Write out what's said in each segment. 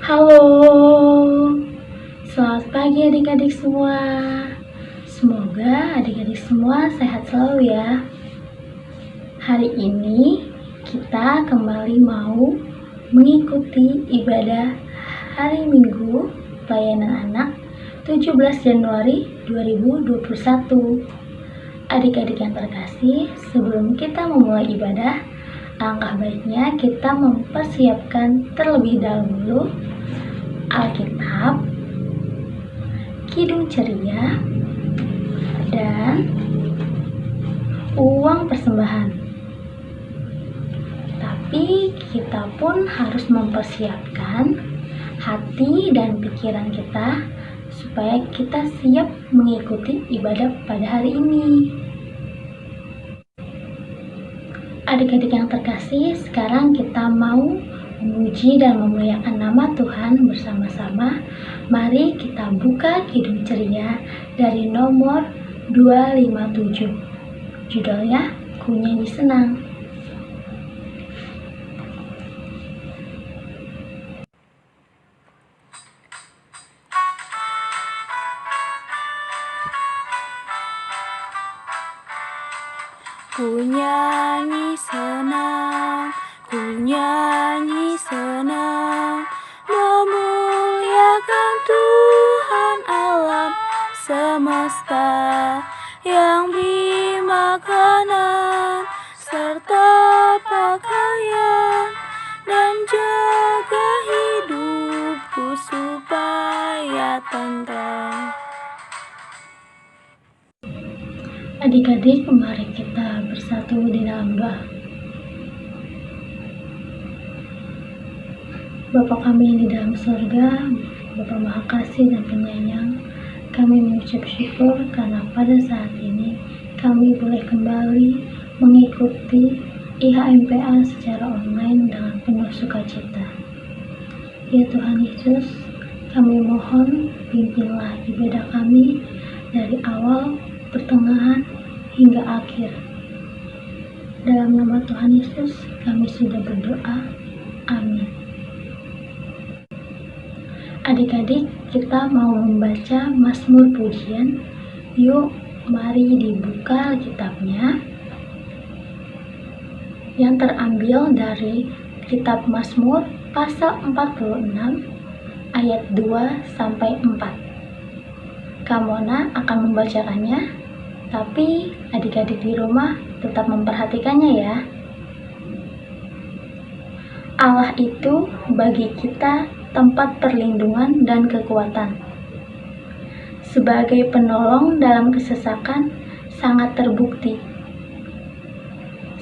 Halo, selamat pagi adik-adik semua. Semoga adik-adik semua sehat selalu ya. Hari ini kita kembali mau mengikuti ibadah hari Minggu pelayanan anak 17 Januari 2021. Adik-adik yang terkasih, sebelum kita memulai ibadah, alangkah baiknya kita mempersiapkan terlebih dahulu Alkitab, Kidung Ceria, dan uang persembahan. Tapi kita pun harus mempersiapkan hati dan pikiran kita supaya kita siap mengikuti ibadah pada hari ini. Adik-adik yang terkasih, sekarang kita mau memuji dan memuliakan nama Tuhan bersama-sama. Mari kita buka Kidung Ceria dari nomor 257. Judulnya Ku Nyanyi Senang. Ku nyanyi senang, ku nyanyi senang, memuliakan Tuhan alam semesta yang beri makanan serta pakaian dan jaga hidupku supaya tentram. Adik-adik, mari kita bersatu di dalam doa. Bapa kami yang di dalam surga, Bapa Maha Kasih dan Penyayang, kami mengucap syukur karena pada saat ini kami boleh kembali mengikuti IHMPA secara online dengan penuh sukacita. Ya Tuhan Yesus, kami mohon pimpinlah ibadah kami dari awal, pertengahan, hingga akhir. Dalam nama Tuhan Yesus, kami sudah berdoa. Amin. Adik-adik, kita mau membaca Mazmur Pujian. Yuk, mari dibuka Alkitabnya yang terambil dari kitab Mazmur pasal 46 ayat 2-4. Kamona akan membacakannya, tapi adik-adik di rumah tetap memperhatikannya ya. Allah itu bagi kita tempat perlindungan dan kekuatan. Sebagai penolong dalam kesesakan sangat terbukti.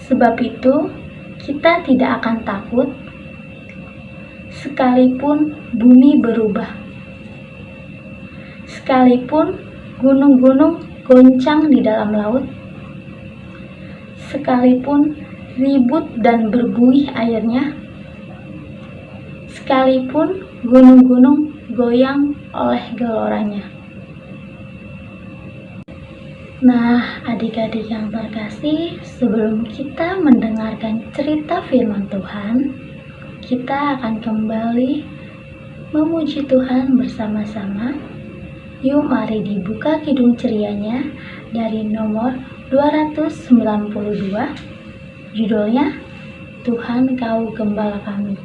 Sebab itu, kita tidak akan takut sekalipun bumi berubah. Sekalipun gunung-gunung goncang di dalam laut, sekalipun ribut dan berbuih airnya, sekalipun gunung-gunung goyang oleh geloranya. Nah, adik-adik yang terkasih, sebelum kita mendengarkan cerita firman Tuhan, kita akan kembali memuji Tuhan bersama-sama. Yuk, mari dibuka Kidung Cerianya dari nomor 292. Judulnya Tuhan Kau Gembala Kami.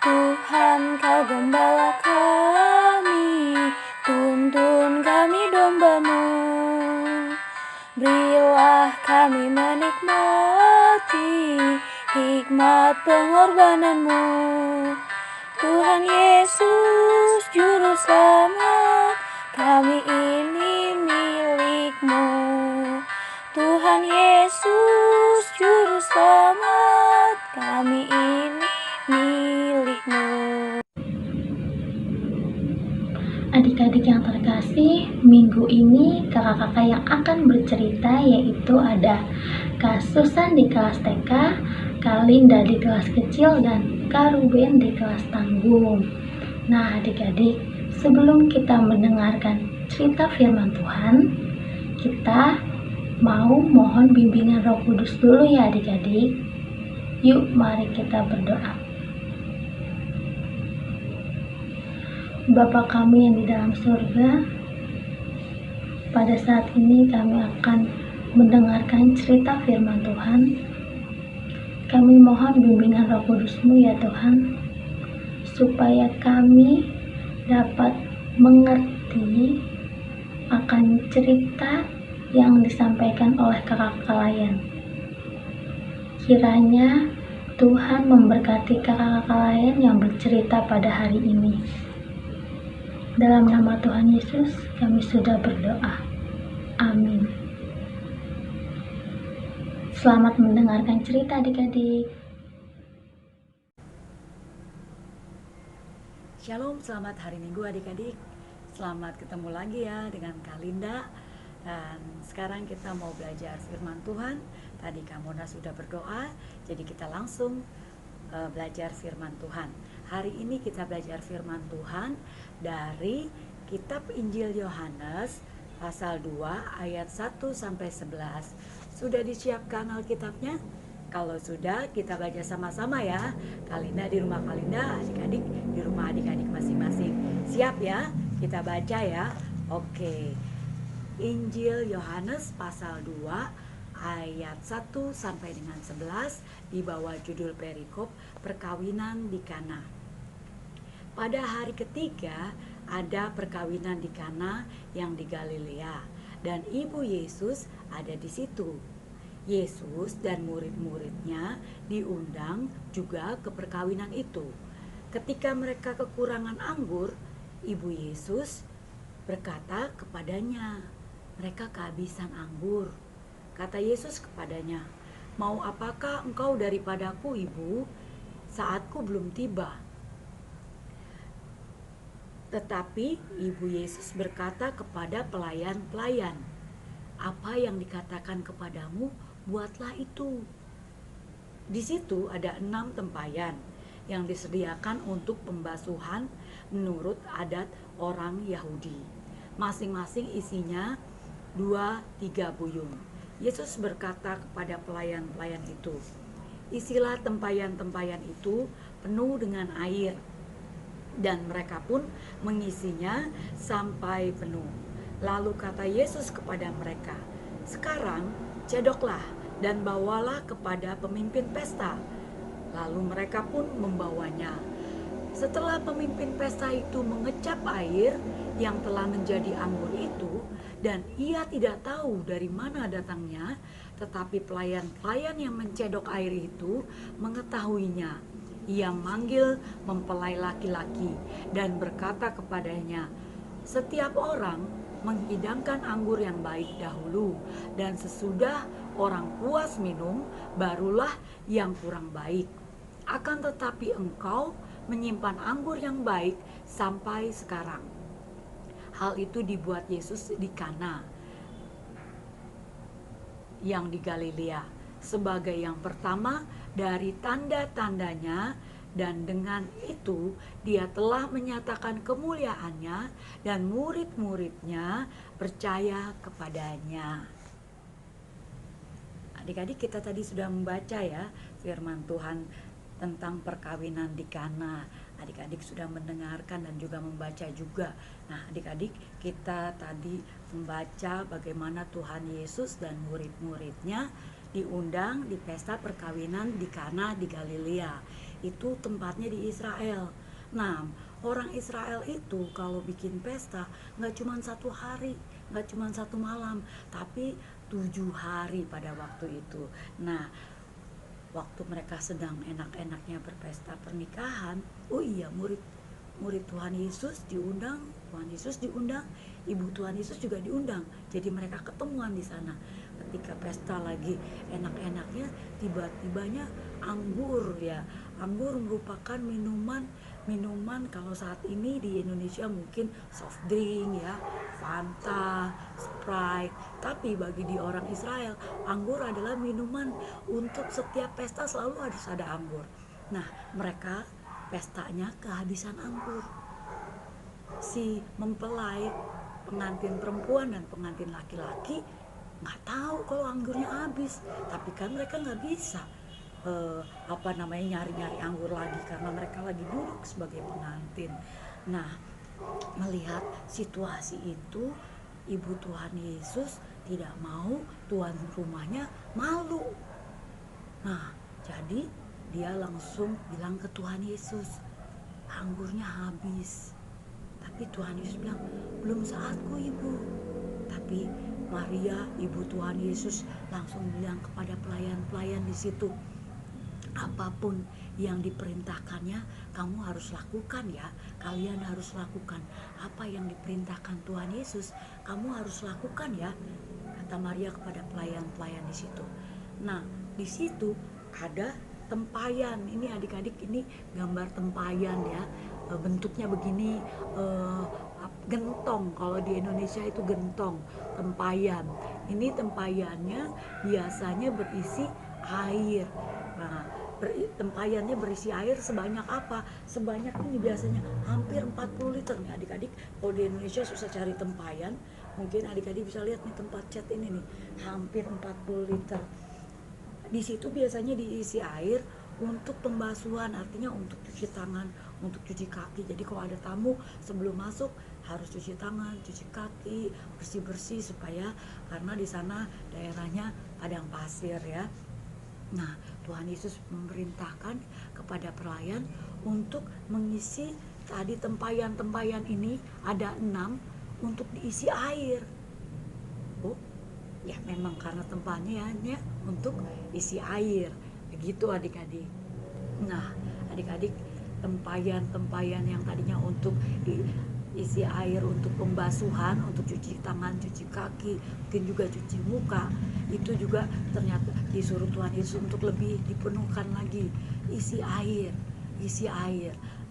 Tuhan Kau gembala kami, tuntun kami domba-Mu. Berilah kami menikmati hikmat pengorbanan-Mu. Tuhan Yesus Juru Selamat, kami ini milik-Mu. Tuhan Yesus Juru Selamat, kami ini milik-Mu. Adik-adik yang terkasih, minggu ini kakak-kakak yang akan bercerita yaitu ada Kak Susan di kelas TK, Kak Linda di kelas kecil, dan Kak Ruben di kelas tanggung. Nah adik-adik, sebelum kita mendengarkan cerita firman Tuhan, kita mau mohon bimbingan Roh Kudus dulu ya adik-adik. Yuk mari kita berdoa. Bapa kami yang di dalam surga, pada saat ini kami akan mendengarkan cerita firman Tuhan. Kami mohon bimbingan Roh Kudus-Mu ya Tuhan, supaya kami dapat mengerti akan cerita yang disampaikan oleh kakak Layan. Kiranya Tuhan memberkati kakak Layan yang bercerita pada hari ini. Dalam nama Tuhan Yesus, kami sudah berdoa. Amin. Selamat mendengarkan cerita adik-adik. Shalom, selamat hari Minggu adik-adik. Selamat ketemu lagi ya dengan Kak Linda. Dan sekarang kita mau belajar firman Tuhan. Tadi Kak Mona sudah berdoa, jadi kita langsung belajar firman Tuhan. Hari ini kita belajar firman Tuhan dari kitab Injil Yohanes pasal 2 ayat 1 sampai 11. Sudah disiapkan Alkitabnya? Kalau sudah, kita baca sama-sama ya. Kalinda di rumah Kalinda, adik-adik di rumah adik-adik masing-masing. Siap ya? Kita baca ya. Oke. Injil Yohanes pasal 2 ayat 1 sampai dengan 11 di bawah judul perikop perkawinan di Kana. Pada hari ketiga ada perkawinan di Kana yang di Galilea dan ibu Yesus ada di situ. Yesus dan murid-muridnya diundang juga ke perkawinan itu. Ketika mereka kekurangan anggur, ibu Yesus berkata kepadanya, mereka kehabisan anggur. Kata Yesus kepadanya, "Mau apakah engkau daripadaku, Ibu? Saatku belum tiba." Tetapi ibu Yesus berkata kepada pelayan-pelayan, "Apa yang dikatakan kepadamu, buatlah itu." Di situ ada 6 tempayan yang disediakan untuk pembasuhan menurut adat orang Yahudi. Masing-masing isinya 2-3 buyung. Yesus berkata kepada pelayan-pelayan itu, "Isilah tempayan-tempayan itu penuh dengan air." Dan mereka pun mengisinya sampai penuh. Lalu kata Yesus kepada mereka, "Sekarang cedoklah dan bawalah kepada pemimpin pesta." Lalu mereka pun membawanya. Setelah pemimpin pesta itu mengecap air yang telah menjadi anggur itu, dan ia tidak tahu dari mana datangnya, tetapi pelayan-pelayan yang mencedok air itu mengetahuinya. Ia manggil mempelai laki-laki dan berkata kepadanya, "Setiap orang menghidangkan anggur yang baik dahulu, dan sesudah orang puas minum, barulah yang kurang baik. Akan tetapi engkau menyimpan anggur yang baik sampai sekarang." Hal itu dibuat Yesus di Kana yang di Galilea sebagai yang pertama dari tanda-tandanya, dan dengan itu dia telah menyatakan kemuliaannya dan murid-muridnya percaya kepadanya. Adik-adik, kita tadi sudah membaca ya firman Tuhan tentang perkawinan di Kana. Adik-adik sudah mendengarkan dan juga membaca juga. Nah, adik-adik, kita tadi membaca bagaimana Tuhan Yesus dan murid-muridnya diundang di pesta perkawinan di Kana di Galilea. Itu tempatnya di Israel. Nah, orang Israel itu kalau bikin pesta nggak cuma 1 hari, nggak cuma 1 malam, tapi 7 hari pada waktu itu. Nah, waktu mereka sedang enak-enaknya berpesta pernikahan, oh iya, murid Tuhan Yesus diundang, ibu Tuhan Yesus juga diundang. Jadi mereka ketemuan di sana. Ketika pesta lagi enak-enaknya, tiba-tibanya anggur ya. Anggur merupakan minuman kalau saat ini di Indonesia mungkin soft drink ya, Fanta, Sprite. Tapi bagi di orang Israel, anggur adalah minuman. Untuk setiap pesta selalu harus ada anggur. Nah, mereka pestanya kehabisan anggur. Si mempelai, pengantin perempuan dan pengantin laki-laki nggak tahu kalau anggurnya habis, tapi kan mereka nggak bisa nyari-nyari anggur lagi karena mereka lagi duduk sebagai pengantin. Nah, melihat situasi itu, ibu Tuhan Yesus tidak mau tuan rumahnya malu. Nah, jadi dia langsung bilang ke Tuhan Yesus, anggurnya habis. Tapi Tuhan Yesus bilang, belum saatku ibu. Tapi Maria, ibu Tuhan Yesus, langsung bilang kepada pelayan-pelayan di situ, apapun yang diperintahkannya kamu harus lakukan ya. Kalian harus lakukan apa yang diperintahkan Tuhan Yesus, kamu harus lakukan ya, kata Maria kepada pelayan-pelayan di situ. Nah, di situ ada tempayan. Ini adik-adik, ini gambar tempayan ya. Bentuknya begini, gentong. Kalau di Indonesia itu gentong, tempayan. Ini tempayannya biasanya berisi air. Nah, tempayannya berisi air sebanyak apa? Sebanyak ini biasanya hampir 40 liter nih adik-adik. Kalau di Indonesia susah cari tempayan, mungkin adik-adik bisa lihat nih tempat cat ini nih, hampir 40 liter. Di situ biasanya diisi air untuk pembasuhan, artinya untuk cuci tangan, untuk cuci kaki. Jadi kalau ada tamu sebelum masuk harus cuci tangan, cuci kaki, bersih-bersih supaya, karena di sana daerahnya padang pasir ya. Nah, Tuhan Yesus memerintahkan kepada pelayan untuk mengisi tadi tempayan-tempayan ini, ada 6 untuk diisi air. Oh, ya memang karena tempayannya untuk isi air. Begitu adik-adik. Nah, adik-adik, tempayan-tempayan yang tadinya untuk isi air untuk pembasuhan, untuk cuci tangan, cuci kaki, mungkin juga cuci muka, itu juga ternyata disuruh Tuhan Yesus untuk lebih dipenuhkan lagi, isi air.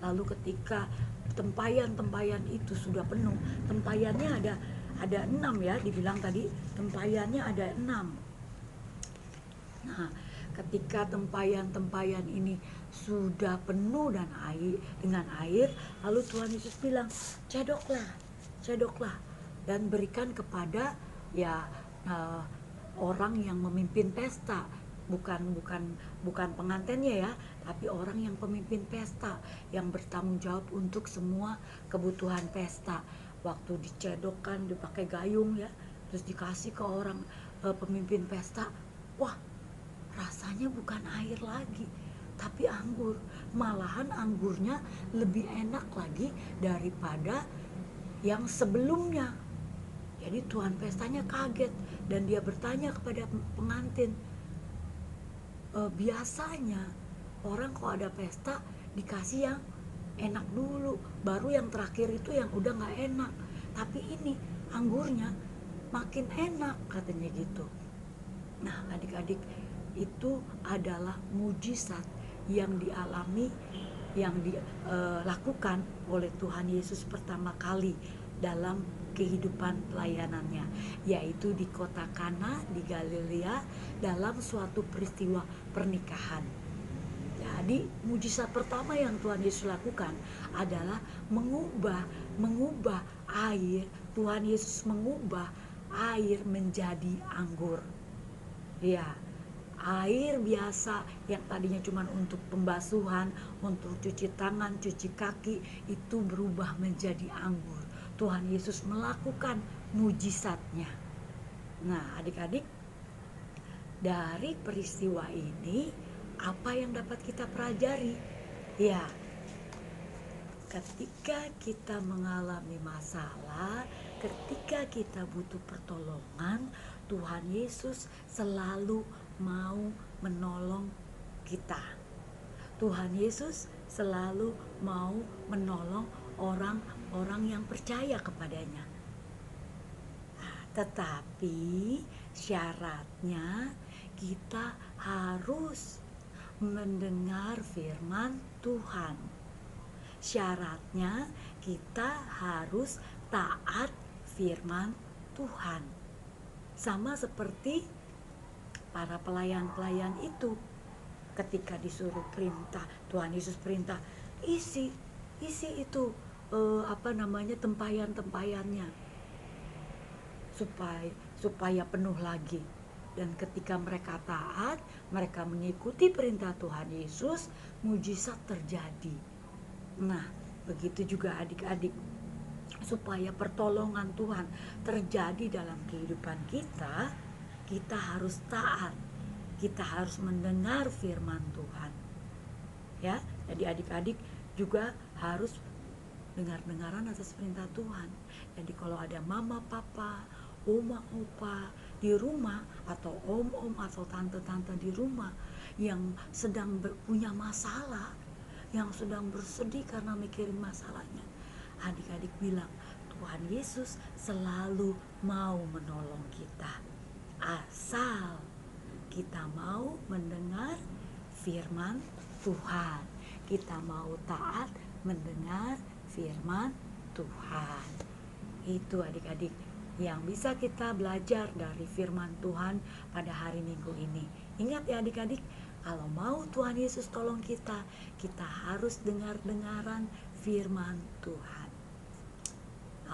Lalu ketika tempayan-tempayan itu sudah penuh, tempayannya ada 6 ya, dibilang tadi tempayannya ada 6. Nah, ketika tempayan-tempayan ini sudah penuh dengan air, lalu Tuhan Yesus bilang, cedoklah dan berikan kepada ya orang yang memimpin pesta, bukan pengantinnya ya, tapi orang yang pemimpin pesta yang bertanggung jawab untuk semua kebutuhan pesta. Waktu dicedokkan, dipakai gayung ya, terus dikasih ke orang pemimpin pesta, wah, rasanya bukan air lagi, tapi anggur. Malahan anggurnya lebih enak lagi daripada yang sebelumnya. Jadi tuan pestanya kaget dan dia bertanya kepada pengantin, biasanya orang kalau ada pesta dikasih yang enak dulu, baru yang terakhir itu yang udah gak enak. Tapi ini anggurnya makin enak, katanya gitu. Nah, adik-adik, itu adalah mujizat yang dialami, yang dilakukan oleh Tuhan Yesus pertama kali dalam kehidupan pelayanannya, yaitu di kota Kana di Galilea dalam suatu peristiwa pernikahan. Jadi mujizat pertama yang Tuhan Yesus lakukan adalah mengubah air. Tuhan Yesus mengubah air menjadi anggur. Ya, air biasa yang tadinya cuma untuk pembasuhan, untuk cuci tangan, cuci kaki, itu berubah menjadi anggur. Tuhan Yesus melakukan mujizatnya. Nah, adik-adik, dari peristiwa ini apa yang dapat kita pelajari? Ya, ketika kita mengalami masalah, ketika kita butuh pertolongan, Tuhan Yesus selalu mau menolong kita. Tuhan Yesus selalu mau menolong orang-orang yang percaya kepadanya. Nah, tetapi syaratnya kita harus mendengar firman Tuhan. Syaratnya kita harus taat firman Tuhan. Sama seperti para pelayan-pelayan itu, ketika disuruh perintah, Tuhan Yesus perintah, isi itu tempayan-tempayannya supaya penuh lagi. Dan ketika mereka taat, mereka mengikuti perintah Tuhan Yesus, mujizat terjadi. Nah, begitu juga adik-adik, supaya pertolongan Tuhan terjadi dalam kehidupan kita, kita harus taat. Kita harus mendengar firman Tuhan. Ya, jadi adik-adik juga harus dengar-dengaran atas perintah Tuhan. Jadi kalau ada mama, papa, oma, opa di rumah, atau om atau tante-tante di rumah yang sedang punya masalah, yang sedang bersedih karena mikirin masalahnya, adik-adik bilang, Tuhan Yesus selalu mau menolong kita, asal kita mau mendengar firman Tuhan, kita mau taat mendengar firman Tuhan. Itu adik-adik yang bisa kita belajar dari firman Tuhan pada hari Minggu ini. Ingat ya adik-adik, kalau mau Tuhan Yesus tolong kita, kita harus dengar-dengaran firman Tuhan.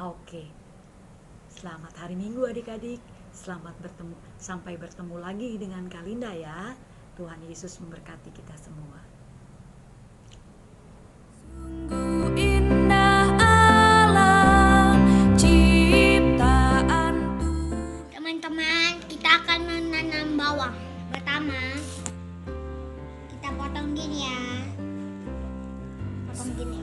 Oke, selamat hari Minggu adik-adik. Selamat bertemu, sampai bertemu lagi dengan Kalinda ya. Tuhan Yesus memberkati kita semua. Sungguh indah alam ciptaan Tuhan. Teman-teman, kita akan menanam bawang. Pertama, kita potong gini ya. Potong gini.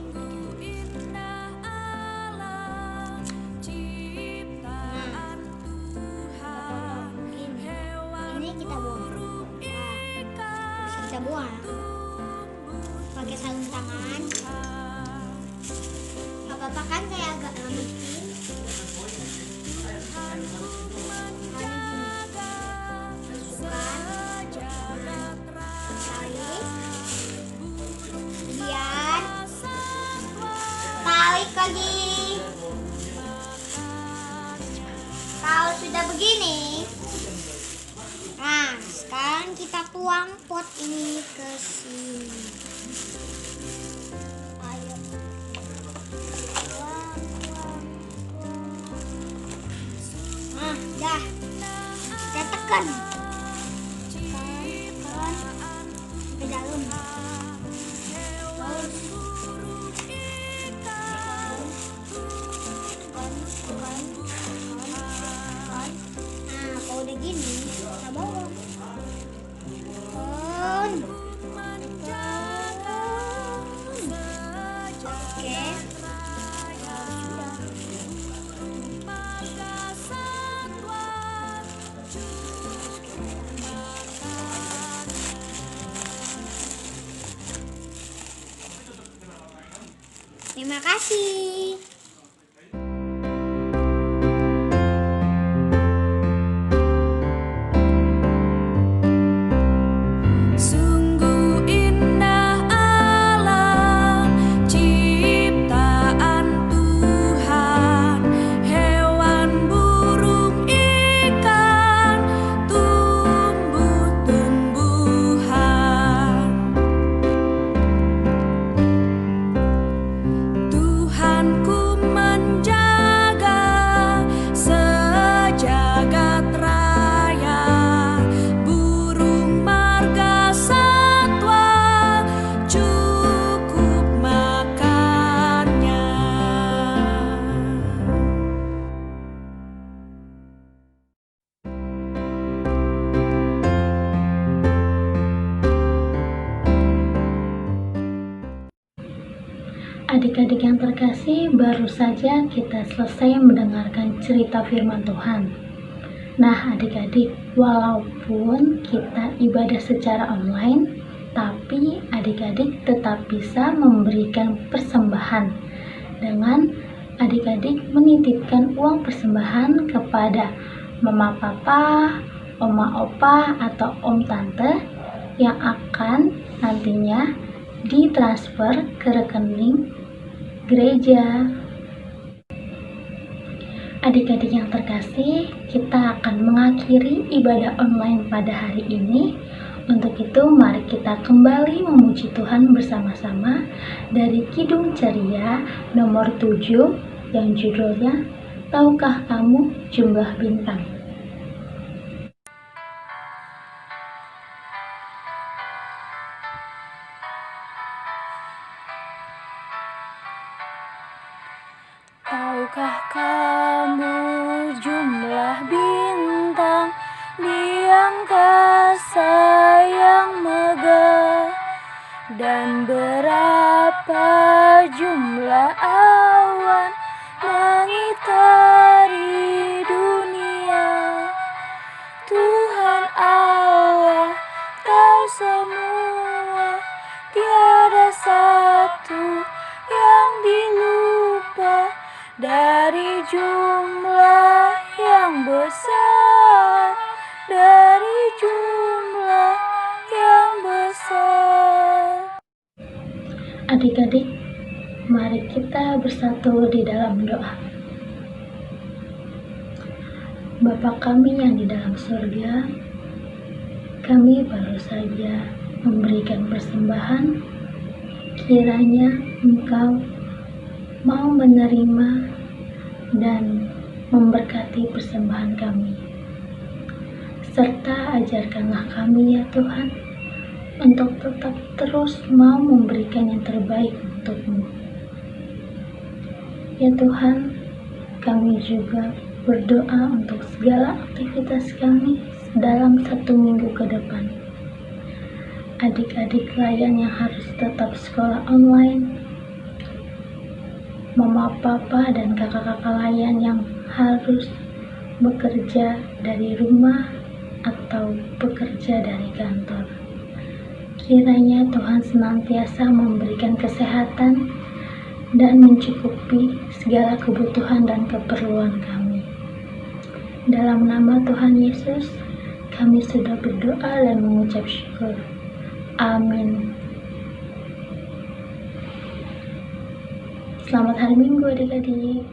Indah alam ciptaan Tuhan. Ini kita buang. Nah, kita buang. Pakai sarung tangan. Apa-apa kan kayak agak lama. Tarik lagi. Kalau sudah begini, nah sekarang kita tuang pot ini ke sini. Ayo, tuang. Nah, dah. Kita tekan. Tekan ke dalam. Nah, kalau udah gini, kita bawa. Oke. Terima kasih. Sungguh indah alam ciptaan Tuhan, hewan, burung, ikan, tumbuh-tumbuhan. Tuhanku menjaga sejagat raya, burung marga satwa cukup makannya. Adik-adik yang terkasih, baru saja kita selesai mendengarkan cerita firman Tuhan. Nah, adik-adik, walaupun kita ibadah secara online, tapi adik-adik tetap bisa memberikan persembahan dengan adik-adik menitipkan uang persembahan kepada mama papa, oma opa, atau om tante yang akan nantinya ditransfer ke rekening gereja. Adik-adik yang terkasih, kita akan mengakhiri ibadah online pada hari ini. Untuk itu, mari kita kembali memuji Tuhan bersama-sama dari Kidung Ceria nomor 7 yang judulnya Tahukah Kamu Jumlah Bintang. kuasa yang megah, dan berapa jumlah awan mengitari dunia. Tuhan Allah tahu semua, tiada satu yang dilupa dari jumlah yang besar, dari jumlah yang besar. Adik-adik, mari kita bersatu di dalam doa. Bapa kami yang di dalam surga, kami baru saja memberikan persembahan. Kiranya Engkau mau menerima dan memberkati persembahan kami. Serta ajarkanlah kami ya Tuhan, untuk tetap terus mau memberikan yang terbaik untuk-Mu. Ya Tuhan, kami juga berdoa untuk segala aktivitas kami dalam 1 minggu ke depan. Adik-adik layan yang harus tetap sekolah online, mama, papa, dan kakak-kakak layan yang harus bekerja dari rumah atau bekerja dari kantor. Kiranya Tuhan senantiasa memberikan kesehatan dan mencukupi segala kebutuhan dan keperluan kami. Dalam nama Tuhan Yesus, kami sudah berdoa dan mengucap syukur. Amin. Selamat hari Minggu adik-adik.